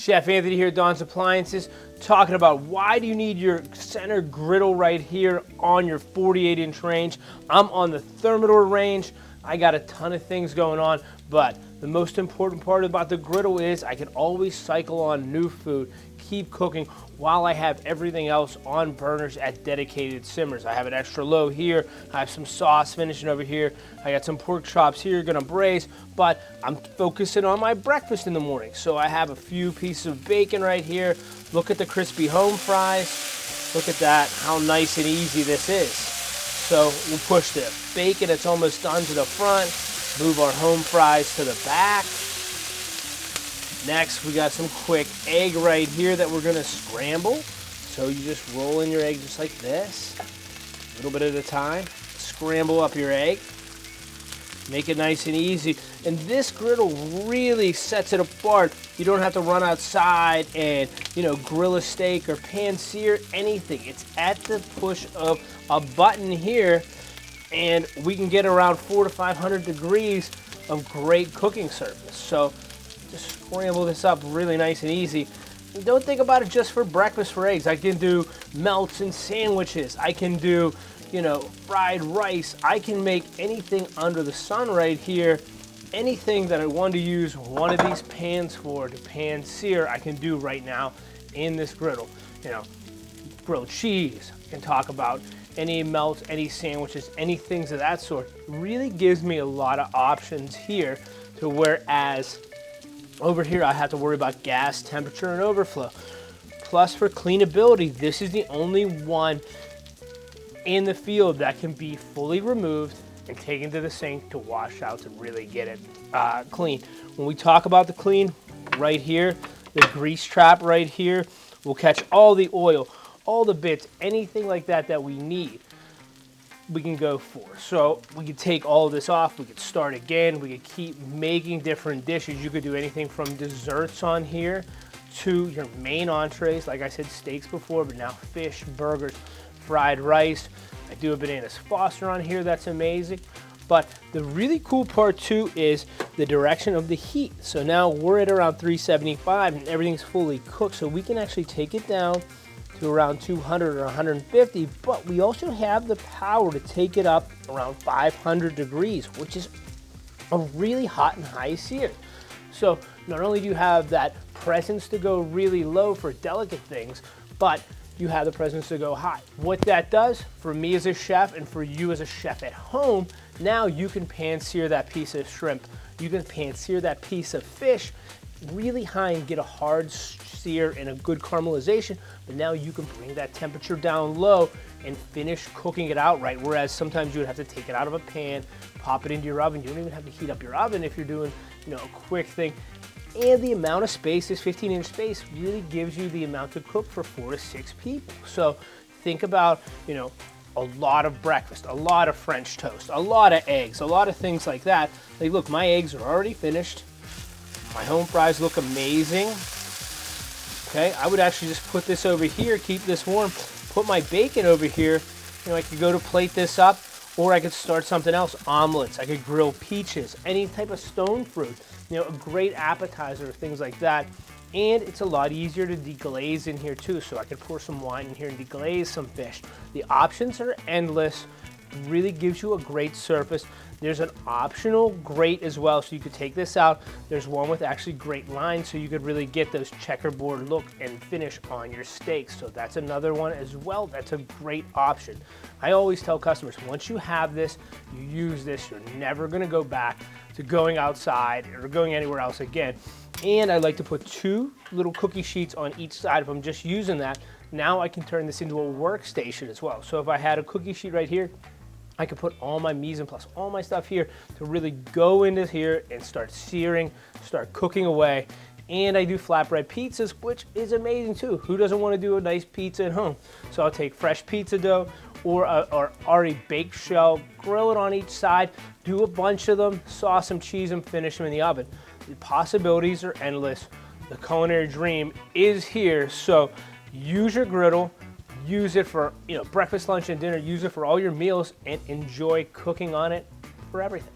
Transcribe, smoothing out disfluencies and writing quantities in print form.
Chef Anthony here at Don's Appliances, talking about why do you need your center griddle right here on your 48-inch range. I'm on the Thermador range. I got a ton of things going on, but the most important part about the griddle is I can always cycle on new food, keep cooking while I have everything else on burners at dedicated simmers. I have an extra low here, I have some sauce finishing over here, I got some pork chops here gonna braise, but I'm focusing on my breakfast in the morning. So I have a few pieces of bacon right here. Look at the crispy home fries. Look at that, how nice and easy this is. So we'll push the bacon that's almost done to the front, move our home fries to the back. Next, we got some quick egg right here that we're gonna scramble. So you just roll in your egg just like this, a little bit at a time. Scramble up your egg, make it nice and easy. And this griddle really sets it apart. You don't have to run outside and, grill a steak or pan sear anything. It's at the push of a button here, and we can get around 400 to 500 degrees of great cooking surface. So just scramble this up really nice and easy. And don't think about it just for breakfast for eggs. I can do melts and sandwiches. I can do, fried rice. I can make anything under the sun right here. Anything that I want to use one of these pans for to pan sear, I can do right now in this griddle. Grilled cheese. I can talk about any melts, any sandwiches, any things of that sort. Really gives me a lot of options here, to whereas over here I have to worry about gas, temperature, and overflow. Plus, for cleanability, this is the only one in the field that can be fully removed and taken to the sink to wash out to really get it clean. When we talk about the clean, right here, the grease trap right here will catch all the oil, all the bits, anything like that that we need, we can go for. So we could take all of this off, we could start again, we could keep making different dishes. You could do anything from desserts on here to your main entrees. Like I said, steaks before, but now fish, burgers, fried rice. I do a bananas Foster on here, that's amazing. But the really cool part too is the direction of the heat. So now we're at around 375 and everything's fully cooked. So we can actually take it down to around 200 or 150, but we also have the power to take it up around 500 degrees, which is a really hot and high sear. So not only do you have that presence to go really low for delicate things, but you have the presence to go high. What that does for me as a chef and for you as a chef at home, now you can pan sear that piece of shrimp, you can pan sear that piece of fish really high and get a hard sear and a good caramelization, but now you can bring that temperature down low and finish cooking it out right, whereas sometimes you would have to take it out of a pan, pop it into your oven. You don't even have to heat up your oven if you're doing a quick thing. And the amount of space, this 15-inch space, really gives you the amount to cook for 4 to 6 people. So think about, a lot of breakfast, a lot of French toast, a lot of eggs, a lot of things like that. Like, look, my eggs are already finished. My home fries look amazing. Okay, I would actually just put this over here, keep this warm, put my bacon over here. I could go to plate this up, or I could start something else, omelets. I could grill peaches, any type of stone fruit, a great appetizer, things like that. And it's a lot easier to deglaze in here too, so I could pour some wine in here and deglaze some fish. The options are endless. It really gives you a great surface. There's an optional grate as well, so you could take this out. There's one with actually great lines, so you could really get those checkerboard look and finish on your steaks. So that's another one as well. That's a great option. I always tell customers, once you have this, you use this, you're never gonna go back to going outside or going anywhere else again. And I like to put 2 little cookie sheets on each side if I'm just using that. Now I can turn this into a workstation as well. So if I had a cookie sheet right here, I could put all my mise en place, all my stuff here to really go into here and start searing, start cooking away. And I do flatbread pizzas, which is amazing too. Who doesn't want to do a nice pizza at home? So I'll take fresh pizza dough or already baked shell, grill it on each side, do a bunch of them, sauce some cheese, and finish them in the oven. The possibilities are endless. The culinary dream is here. So use your griddle. Use it for breakfast, lunch, and dinner. Use it for all your meals and enjoy cooking on it for everything.